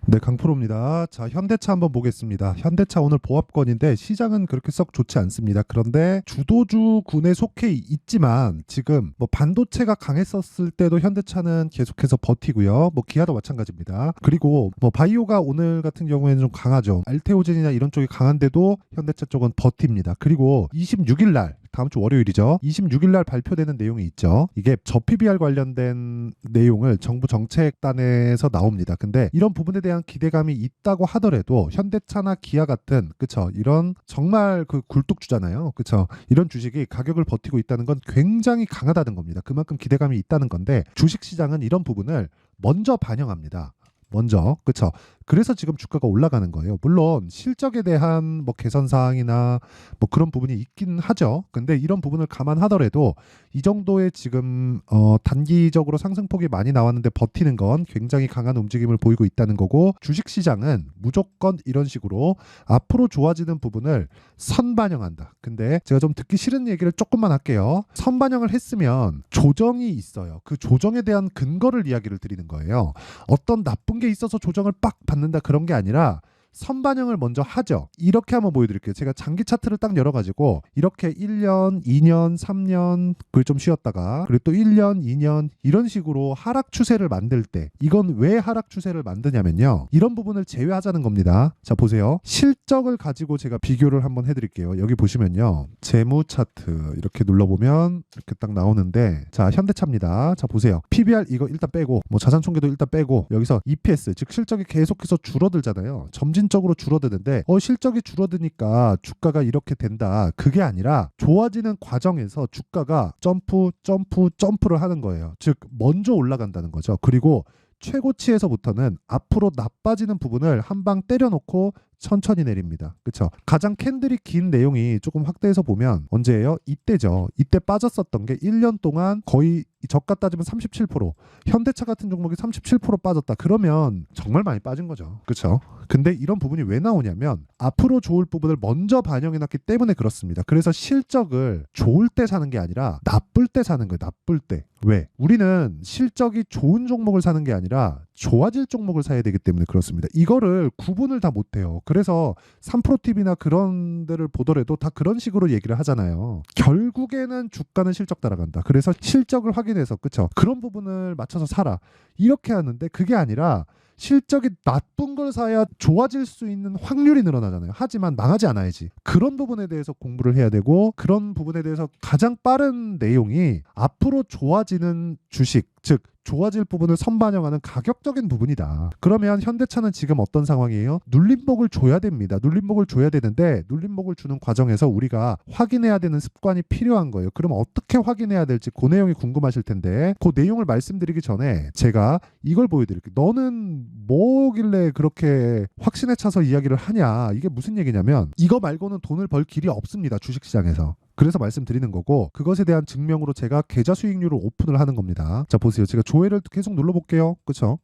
네, 강프로입니다. 자, 현대차 한번 보겠습니다. 현대차 오늘 보합권인데 시장은 그렇게 썩 좋지 않습니다. 그런데 주도주군에 속해 있지만 지금 뭐 반도체가 강했었을 때도 현대차는 계속해서 버티고요. 뭐 기아도 마찬가지입니다. 그리고 뭐 바이오가 오늘 같은 경우에는 좀 강하죠. 알테오젠이나 이런 쪽이 강한데도 현대차 쪽은 버팁니다. 그리고 26일 날 다음 주 월요일이죠. 26일 날 발표되는 내용이 있죠. 이게 저 PBR 관련된 내용을 정부 정책단에서 나옵니다. 근데 이런 부분에 대한 기대감이 있다고 하더라도 현대차나 기아 같은 그쵸 이런 정말 그 굴뚝주잖아요. 그쵸 이런 주식이 가격을 버티고 있다는 건 굉장히 강하다는 겁니다. 그만큼 기대감이 있다는 건데 주식시장은 이런 부분을 먼저 반영합니다. 먼저 그쵸 그래서 지금 주가가 올라가는 거예요. 물론 실적에 대한 뭐 개선 사항이나 뭐 그런 부분이 있긴 하죠. 근데 이런 부분을 감안하더라도 이 정도의 지금 단기적으로 상승폭이 많이 나왔는데 버티는 건 굉장히 강한 움직임을 보이고 있다는 거고, 주식시장은 무조건 이런 식으로 앞으로 좋아지는 부분을 선반영한다. 근데 제가 좀 듣기 싫은 얘기를 조금만 할게요. 선반영을 했으면 조정이 있어요. 그 조정에 대한 근거를 이야기를 드리는 거예요. 어떤 나쁜 게 있어서 조정을 빡 받는다 그런 게 아니라 선반영을 먼저 하죠. 이렇게 한번 보여드릴게요. 제가 장기 차트를 딱 열어가지고 이렇게 1년, 2년, 3년 그걸 좀 쉬었다가 그리고 또 1년, 2년 이런 식으로 하락 추세를 만들 때, 이건 왜 하락 추세를 만드냐면요. 이런 부분을 제외하자는 겁니다. 자 보세요. 실적을 가지고 제가 비교를 한번 해드릴게요. 여기 보시면요. 재무 차트 이렇게 눌러보면 이렇게 딱 나오는데, 자 현대차입니다. 자 보세요. PBR 이거 일단 빼고 뭐 자산총계도 일단 빼고 여기서 EPS 즉 실적이 계속해서 줄어들잖아요. 점진적으로 줄어드는데 실적이 줄어드니까 주가가 이렇게 된다. 그게 아니라 좋아지는 과정에서 주가가 점프를 하는 거예요. 즉 먼저 올라간다는 거죠. 그리고 최고치에서부터는 앞으로 나빠지는 부분을 한 방 때려놓고 천천히 내립니다. 그렇죠? 가장 캔들이 긴 내용이 조금 확대해서 보면 언제예요? 이때죠. 이때 빠졌었던 게 1년 동안 거의 저가 따지면 37%, 현대차 같은 종목이 37% 빠졌다. 그러면 정말 많이 빠진 거죠. 그렇죠? 근데 이런 부분이 왜 나오냐면 앞으로 좋을 부분을 먼저 반영해놨기 때문에 그렇습니다. 그래서 실적을 좋을 때 사는 게 아니라 나쁠 때 사는 거예요. 나쁠 때. 왜? 우리는 실적이 좋은 종목을 사는 게 아니라 좋아질 종목을 사야 되기 때문에 그렇습니다. 이거를 구분을 다 못해요. 그래서 3프로TV나 그런 데를 보더라도 다 그런 식으로 얘기를 하잖아요. 결국에는 주가는 실적 따라간다. 그래서 실적을 확인해서 그쵸? 그런 부분을 맞춰서 사라. 이렇게 하는데 그게 아니라 실적이 나쁜 걸 사야 좋아질 수 있는 확률이 늘어나잖아요. 하지만 망하지 않아야지. 그런 부분에 대해서 공부를 해야 되고, 그런 부분에 대해서 가장 빠른 내용이 앞으로 좋아지는 주식, 즉 좋아질 부분을 선반영하는 가격적인 부분이다. 그러면 현대차는 지금 어떤 상황이에요? 눌림목을 줘야 됩니다. 눌림목을 줘야 되는데 눌림목을 주는 과정에서 우리가 확인해야 되는 습관이 필요한 거예요. 그럼 어떻게 확인해야 될지 그 내용이 궁금하실 텐데, 그 내용을 말씀드리기 전에 제가 이걸 보여드릴게요. 너는 뭐길래 그렇게 확신에 차서 이야기를 하냐? 이게 무슨 얘기냐면 이거 말고는 돈을 벌 길이 없습니다. 주식시장에서. 그래서 말씀드리는 거고, 그것에 대한 증명으로 제가 계좌 수익률을 오픈을 하는 겁니다. 자 보세요. 제가 조회를 계속 눌러볼게요. 그쵸?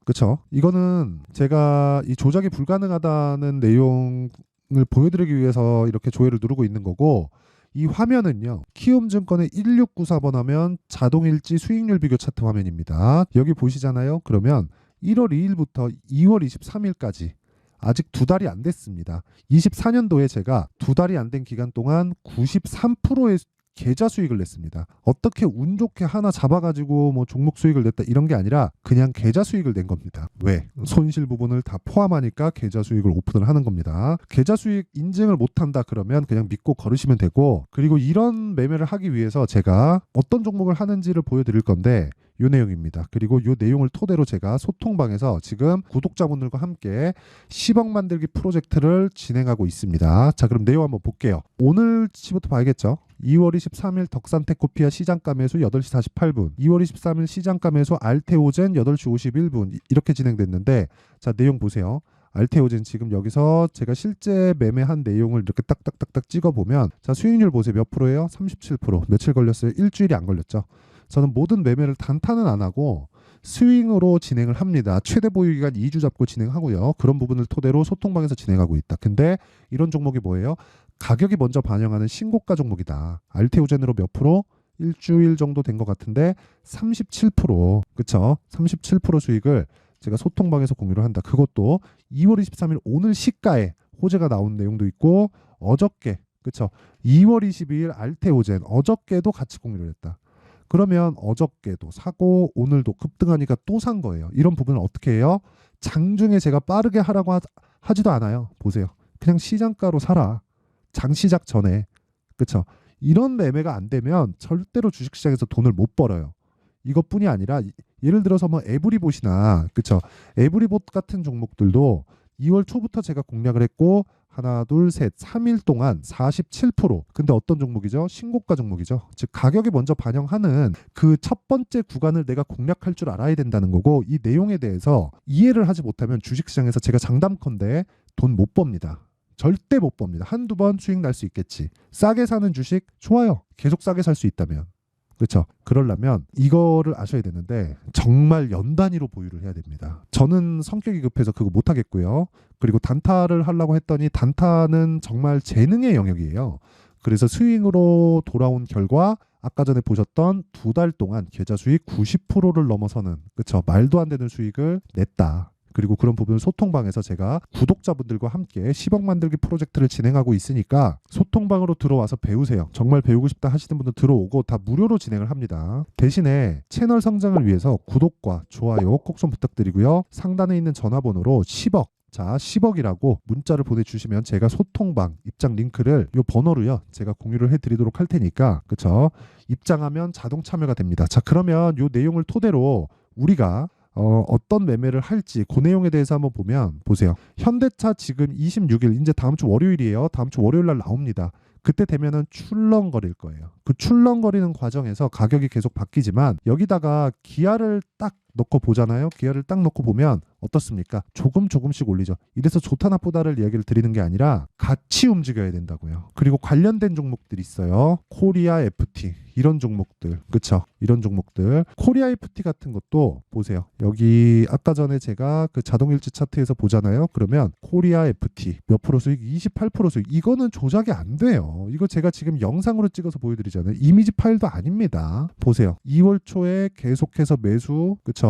이거는 제가 이 조작이 불가능하다는 내용을 보여드리기 위해서 이렇게 조회를 누르고 있는 거고, 이 화면은요, 키움증권의 1694번 하면 자동일지 수익률 비교 차트 화면입니다. 여기 보시잖아요. 그러면 1월 2일부터 2월 23일까지 아직 두 달이 안 됐습니다. 24년도에 제가 두 달이 안 된 기간 동안 93%의 계좌 수익을 냈습니다. 어떻게 운 좋게 하나 잡아가지고 뭐 종목 수익을 냈다 이런 게 아니라 그냥 계좌 수익을 낸 겁니다. 왜? 손실 부분을 다 포함하니까 계좌 수익을 오픈을 하는 겁니다. 계좌 수익 인증을 못한다 그러면 그냥 믿고 걸으시면 되고, 그리고 이런 매매를 하기 위해서 제가 어떤 종목을 하는지를 보여드릴 건데 요 내용입니다. 그리고 요 내용을 토대로 제가 소통방에서 지금 구독자분들과 함께 10억 만들기 프로젝트를 진행하고 있습니다. 자 그럼 내용 한번 볼게요. 오늘치부터 봐야겠죠. 2월 23일 덕산테코피아 시장가 매수 8시 48분, 2월 23일 시장가 매수 알테오젠 8시 51분 이렇게 진행됐는데, 자 내용 보세요. 알테오젠 지금 여기서 제가 실제 매매한 내용을 이렇게 딱딱딱딱 찍어보면, 자 수익률 보세요. 몇 프로예요? 37%. 며칠 걸렸어요? 일주일이 안 걸렸죠. 저는 모든 매매를 단타는 안 하고 스윙으로 진행을 합니다. 최대 보유기간 2주 잡고 진행하고요. 그런 부분을 토대로 소통방에서 진행하고 있다. 근데 이런 종목이 뭐예요? 가격이 먼저 반영하는 신고가 종목이다. 알테오젠으로 몇 프로? 일주일 정도 된 것 같은데 37%, 그쵸? 37% 수익을 제가 소통방에서 공유를 한다. 그것도 2월 23일 오늘 시가에 호재가 나온 내용도 있고 어저께 그쵸 2월 22일 알테오젠 어저께도 같이 공유를 했다. 그러면 어저께도 사고 오늘도 급등하니까 또 산 거예요. 이런 부분을 어떻게 해요? 장중에 제가 빠르게 하라고 하지도 않아요. 보세요. 그냥 시장가로 사라. 장 시작 전에. 그쵸? 이런 매매가 안 되면 절대로 주식시장에서 돈을 못 벌어요. 이것뿐이 아니라 예를 들어서 뭐 에브리봇이나 그쵸? 에브리봇 같은 종목들도 2월 초부터 제가 공략을 했고 하나, 둘, 셋, 3일 동안 47%. 근데 어떤 종목이죠? 신고가 종목이죠. 즉 가격이 먼저 반영하는 그 첫 번째 구간을 내가 공략할 줄 알아야 된다는 거고 이 내용에 대해서 이해를 하지 못하면 주식시장에서 제가 장담컨대 돈 못 법니다. 절대 못 법니다. 한두 번 수익 날 수 있겠지. 싸게 사는 주식 좋아요. 계속 싸게 살 수 있다면. 그렇죠. 그러려면 이거를 아셔야 되는데 정말 연 단위로 보유를 해야 됩니다. 저는 성격이 급해서 그거 못 하겠고요. 그리고 단타를 하려고 했더니 단타는 정말 재능의 영역이에요. 그래서 스윙으로 돌아온 결과 아까 전에 보셨던 2달 동안 계좌 수익 90%를 넘어서는 그렇죠. 말도 안 되는 수익을 냈다. 그리고 그런 부분을 소통방에서 제가 구독자분들과 함께 10억 만들기 프로젝트를 진행하고 있으니까 소통방으로 들어와서 배우세요. 정말 배우고 싶다 하시는 분들 들어오고 다 무료로 진행을 합니다. 대신에 채널 성장을 위해서 구독과 좋아요 꼭 좀 부탁드리고요. 상단에 있는 전화번호로 10억 자 10억이라고 문자를 보내주시면 제가 소통방 입장 링크를 요 번호로요 제가 공유를 해드리도록 할 테니까 그쵸 입장하면 자동 참여가 됩니다. 자 그러면 요 내용을 토대로 우리가 어떤 매매를 할지 그 내용에 대해서 한번 보세요. 현대차 지금 26일 이제 다음 주 월요일이에요. 다음 주 월요일 날 나옵니다. 그때 되면은 출렁거릴 거예요. 그 출렁거리는 과정에서 가격이 계속 바뀌지만 여기다가 기아를 딱 넣고 보잖아요. 기아를 딱 넣고 보면 어떻습니까? 조금씩 올리죠. 이래서 좋다 나쁘다를 이야기를 드리는 게 아니라 같이 움직여야 된다고요. 그리고 관련된 종목들이 있어요. 코리아 FT 이런 종목들 그쵸? 이런 종목들 코리아 FT 같은 것도 보세요. 여기 아까 전에 제가 그 자동일지 차트에서 보잖아요. 그러면 코리아 FT 몇 프로 수익? 28% 수익. 이거는 조작이 안 돼요. 이거 제가 지금 영상으로 찍어서 보여드리잖아요. 이미지 파일도 아닙니다. 보세요. 2월 초에 계속해서 매수 그쵸?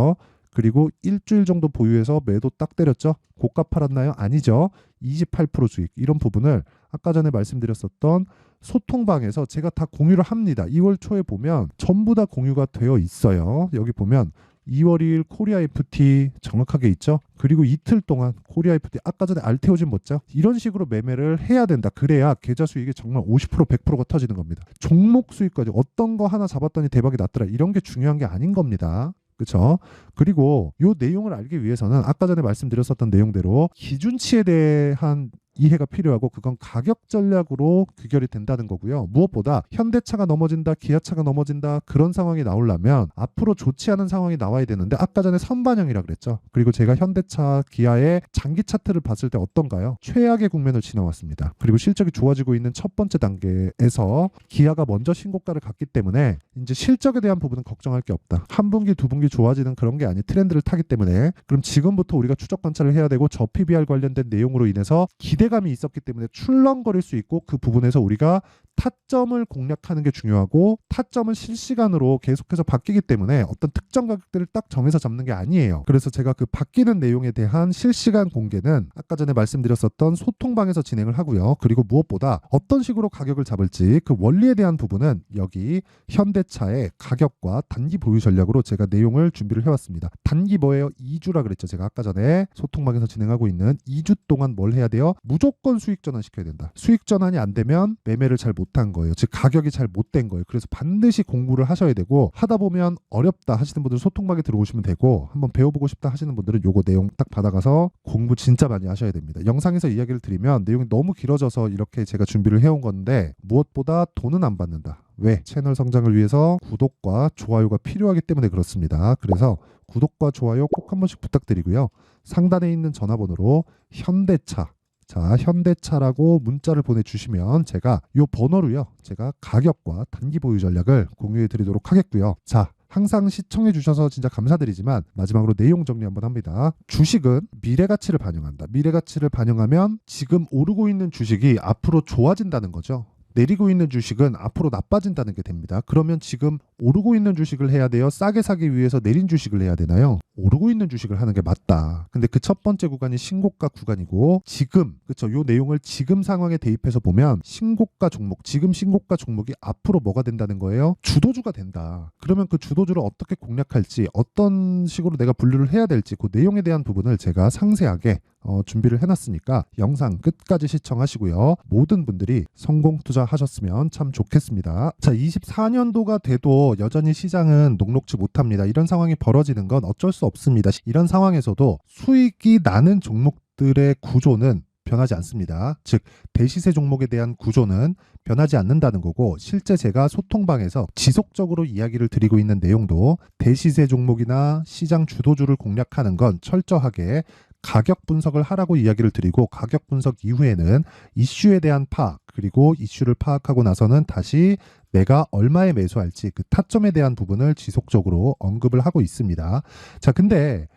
그리고 일주일 정도 보유해서 매도 딱 때렸죠. 고가 팔았나요? 아니죠. 28% 수익. 이런 부분을 아까 전에 말씀드렸었던 소통방에서 제가 다 공유를 합니다. 2월 초에 보면 전부 다 공유가 되어 있어요. 여기 보면 2월 2일 코리아 FT 정확하게 있죠. 그리고 이틀 동안 코리아 FT 아까 전에 알테오진 봤죠. 이런 식으로 매매를 해야 된다. 그래야 계좌 수익이 정말 50% 100%가 터지는 겁니다. 종목 수익까지 어떤 거 하나 잡았더니 대박이 났더라. 이런 게 중요한 게 아닌 겁니다. 그렇죠? 그리고 이 내용을 알기 위해서는 아까 전에 말씀드렸었던 내용대로 기준치에 대한 이해가 필요하고 그건 가격 전략으로 귀결이 된다는 거고요. 무엇보다 현대차가 넘어진다, 기아차가 넘어진다 그런 상황이 나오려면 앞으로 좋지 않은 상황이 나와야 되는데 아까 전에 선반영이라 그랬죠. 그리고 제가 현대차, 기아의 장기 차트를 봤을 때 어떤가요? 최악의 국면을 지나왔습니다. 그리고 실적이 좋아지고 있는 첫 번째 단계에서 기아가 먼저 신고가를 갔기 때문에 이제 실적에 대한 부분은 걱정할 게 없다. 한 분기, 두 분기 좋아지는 그런 게 아닌 트렌드를 타기 때문에 그럼 지금부터 우리가 추적 관찰을 해야 되고 저 PBR 관련된 내용으로 인해서 기대감이 있었기 때문에 출렁거릴 수 있고 그 부분에서 우리가 타점을 공략하는 게 중요하고 타점은 실시간으로 계속해서 바뀌기 때문에 어떤 특정 가격대를 딱 정해서 잡는 게 아니에요. 그래서 제가 그 바뀌는 내용에 대한 실시간 공개는 아까 전에 말씀드렸었던 소통방에서 진행을 하고요. 그리고 무엇보다 어떤 식으로 가격을 잡을지 그 원리에 대한 부분은 여기 현대차의 가격과 단기 보유 전략으로 제가 내용을 준비를 해왔습니다. 단기 뭐예요? 2주라 그랬죠. 제가 아까 전에 소통방에서 진행하고 있는 2주 동안 뭘 해야 돼요? 무조건 수익 전환 시켜야 된다. 수익 전환이 안 되면 매매를 잘 못한 거예요. 즉 가격이 잘 못 된 거예요. 그래서 반드시 공부를 하셔야 되고 하다 보면 어렵다 하시는 분들은 소통방에 들어오시면 되고 한번 배워보고 싶다 하시는 분들은 요거 내용 딱 받아가서 공부 진짜 많이 하셔야 됩니다. 영상에서 이야기를 드리면 내용이 너무 길어져서 이렇게 제가 준비를 해온 건데 무엇보다 돈은 안 받는다. 왜? 채널 성장을 위해서 구독과 좋아요가 필요하기 때문에 그렇습니다. 그래서 구독과 좋아요 꼭 한 번씩 부탁드리고요. 상단에 있는 전화번호로 현대차 자, 현대차라고 문자를 보내주시면 제가 이 번호로요. 제가 가격과 단기 보유 전략을 공유해 드리도록 하겠고요. 자, 항상 시청해 주셔서 진짜 감사드리지만 마지막으로 내용 정리 한번 합니다. 주식은 미래 가치를 반영한다. 미래 가치를 반영하면 지금 오르고 있는 주식이 앞으로 좋아진다는 거죠. 내리고 있는 주식은 앞으로 나빠진다는 게 됩니다. 그러면 지금 오르고 있는 주식을 해야 돼요? 싸게 사기 위해서 내린 주식을 해야 되나요? 오르고 있는 주식을 하는 게 맞다. 근데 그 첫 번째 구간이 신고가 구간이고 지금 그쵸? 요 내용을 지금 상황에 대입해서 보면 신고가 종목, 지금 신고가 종목이 앞으로 뭐가 된다는 거예요? 주도주가 된다. 그러면 그 주도주를 어떻게 공략할지 어떤 식으로 내가 분류를 해야 될지 그 내용에 대한 부분을 제가 상세하게 준비를 해놨으니까 영상 끝까지 시청하시고요. 모든 분들이 성공 투자하셨으면 참 좋겠습니다. 자, 24년도가 돼도 여전히 시장은 녹록지 못합니다. 이런 상황이 벌어지는 건 어쩔 수 없습니다. 이런 상황에서도 수익이 나는 종목들의 구조는 변하지 않습니다. 즉 대시세 종목에 대한 구조는 변하지 않는다는 거고 실제 제가 소통방에서 지속적으로 이야기를 드리고 있는 내용도 대시세 종목이나 시장 주도주를 공략하는 건 철저하게 가격 분석을 하라고 이야기를 드리고 가격 분석 이후에는 이슈에 대한 파악 그리고 이슈를 파악하고 나서는 다시 내가 얼마에 매수할지 그 타점에 대한 부분을 지속적으로 언급을 하고 있습니다. 자, 근데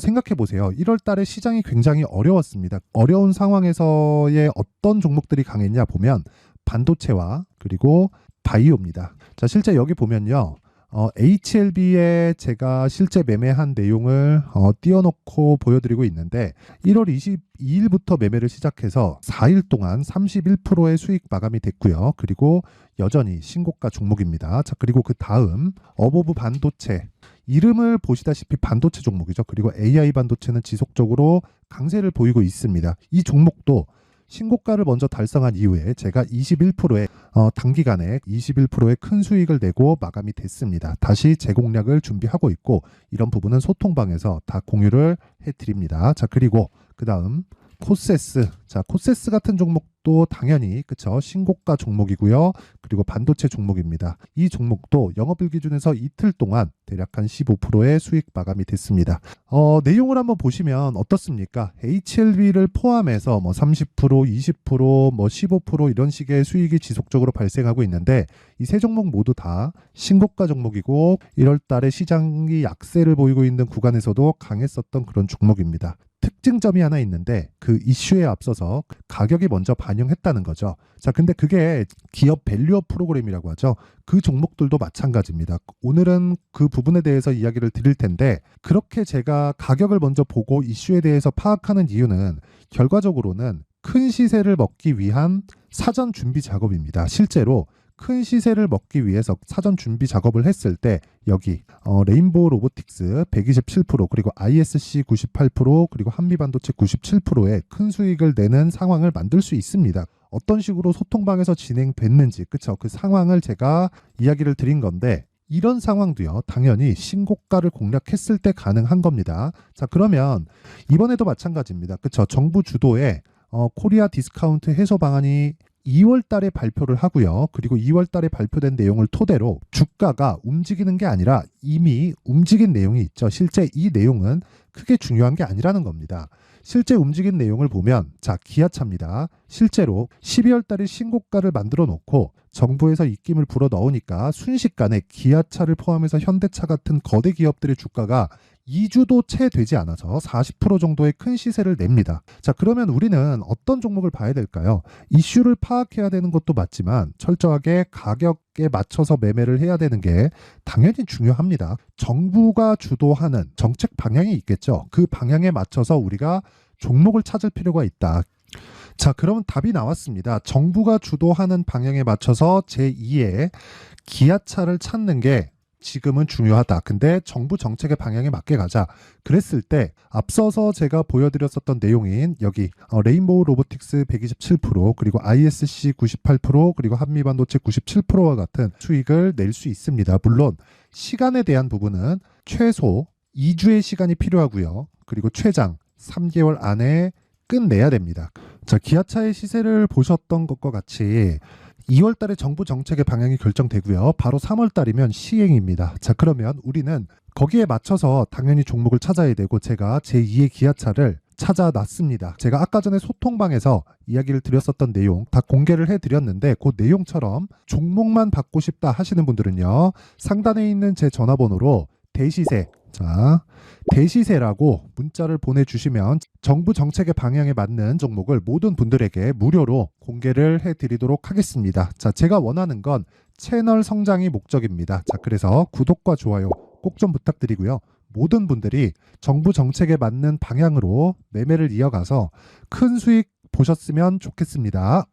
생각해 보세요. 1월 달에 시장이 굉장히 어려웠습니다. 어려운 상황에서의 어떤 종목들이 강했냐 보면 반도체와 그리고 바이오입니다. 자, 실제 여기 보면요. HLB에 제가 실제 매매한 내용을 띄워놓고 보여드리고 있는데 1월 22일부터 매매를 시작해서 4일 동안 31%의 수익 마감이 됐고요. 그리고 여전히 신고가 종목입니다. 자, 그리고 그 다음 어보브 반도체 이름을 보시다시피 반도체 종목이죠. 그리고 AI 반도체는 지속적으로 강세를 보이고 있습니다. 이 종목도 신고가를 먼저 달성한 이후에 제가 21%의 단기간에 21%의 큰 수익을 내고 마감이 됐습니다. 다시 재공략을 준비하고 있고 이런 부분은 소통방에서 다 공유를 해드립니다. 자, 그리고 그 다음 코세스. 자, 코세스 같은 종목도 당연히 그쵸 신고가 종목이고요. 그리고 반도체 종목입니다. 이 종목도 영업일 기준에서 이틀 동안 대략 한 15%의 수익 마감이 됐습니다. 내용을 한번 보시면 어떻습니까? HLB를 포함해서 뭐 30%, 20%, 뭐 15% 이런 식의 수익이 지속적으로 발생하고 있는데 이 세 종목 모두 다 신고가 종목이고 1월 달에 시장이 약세를 보이고 있는 구간에서도 강했었던 그런 종목입니다. 특징점이 하나 있는데 그 이슈에 앞서서 가격이 먼저 반영했다는 거죠. 자, 근데 그게 기업 밸류업 프로그램이라고 하죠. 그 종목들도 마찬가지입니다. 오늘은 그 부분에 대해서 이야기를 드릴 텐데 그렇게 제가 가격을 먼저 보고 이슈에 대해서 파악하는 이유는 결과적으로는 큰 시세를 먹기 위한 사전 준비 작업입니다. 실제로 큰 시세를 먹기 위해서 사전 준비 작업을 했을 때 여기 레인보우 로보틱스 127% 그리고 ISC 98% 그리고 한미반도체 97%의 큰 수익을 내는 상황을 만들 수 있습니다. 어떤 식으로 소통방에서 진행됐는지 그쵸? 그 상황을 제가 이야기를 드린 건데 이런 상황도요 당연히 신고가를 공략했을 때 가능한 겁니다. 자, 그러면 이번에도 마찬가지입니다. 그쵸? 정부 주도의 코리아 디스카운트 해소 방안이 2월 달에 발표를 하고요. 그리고 2월 달에 발표된 내용을 토대로 주가가 움직이는 게 아니라 이미 움직인 내용이 있죠. 실제 이 내용은 크게 중요한 게 아니라는 겁니다. 실제 움직인 내용을 보면 자, 기아차입니다. 실제로 12월 달에 신고가를 만들어 놓고 정부에서 입김을 불어 넣으니까 순식간에 기아차를 포함해서 현대차 같은 거대 기업들의 주가가 2주도 채 되지 않아서 40% 정도의 큰 시세를 냅니다. 자, 그러면 우리는 어떤 종목을 봐야 될까요? 이슈를 파악해야 되는 것도 맞지만 철저하게 가격에 맞춰서 매매를 해야 되는 게 당연히 중요합니다. 정부가 주도하는 정책 방향이 있겠죠. 그 방향에 맞춰서 우리가 종목을 찾을 필요가 있다. 자, 그러면 답이 나왔습니다. 정부가 주도하는 방향에 맞춰서 제2의 기아차를 찾는 게 지금은 중요하다. 근데 정부 정책의 방향에 맞게 가자. 그랬을 때 앞서서 제가 보여드렸었던 내용인 여기 레인보우 로보틱스 127% 그리고 ISC 98% 그리고 한미반도체 97%와 같은 수익을 낼 수 있습니다. 물론 시간에 대한 부분은 최소 2주의 시간이 필요하고요. 그리고 최장 3개월 안에 끝내야 됩니다. 자, 기아차의 시세를 보셨던 것과 같이 2월 달에 정부 정책의 방향이 결정되고요. 바로 3월 달이면 시행입니다. 자, 그러면 우리는 거기에 맞춰서 당연히 종목을 찾아야 되고 제가 제2의 기아차를 찾아놨습니다. 제가 아까 전에 소통방에서 이야기를 드렸었던 내용 다 공개를 해드렸는데 그 내용처럼 종목만 받고 싶다 하시는 분들은요. 상단에 있는 제 전화번호로 대시세 자, 대시세라고 문자를 보내주시면 정부 정책의 방향에 맞는 종목을 모든 분들에게 무료로 공개를 해드리도록 하겠습니다. 자, 제가 원하는 건 채널 성장이 목적입니다. 자, 그래서 구독과 좋아요 꼭 좀 부탁드리고요. 모든 분들이 정부 정책에 맞는 방향으로 매매를 이어가서 큰 수익 보셨으면 좋겠습니다.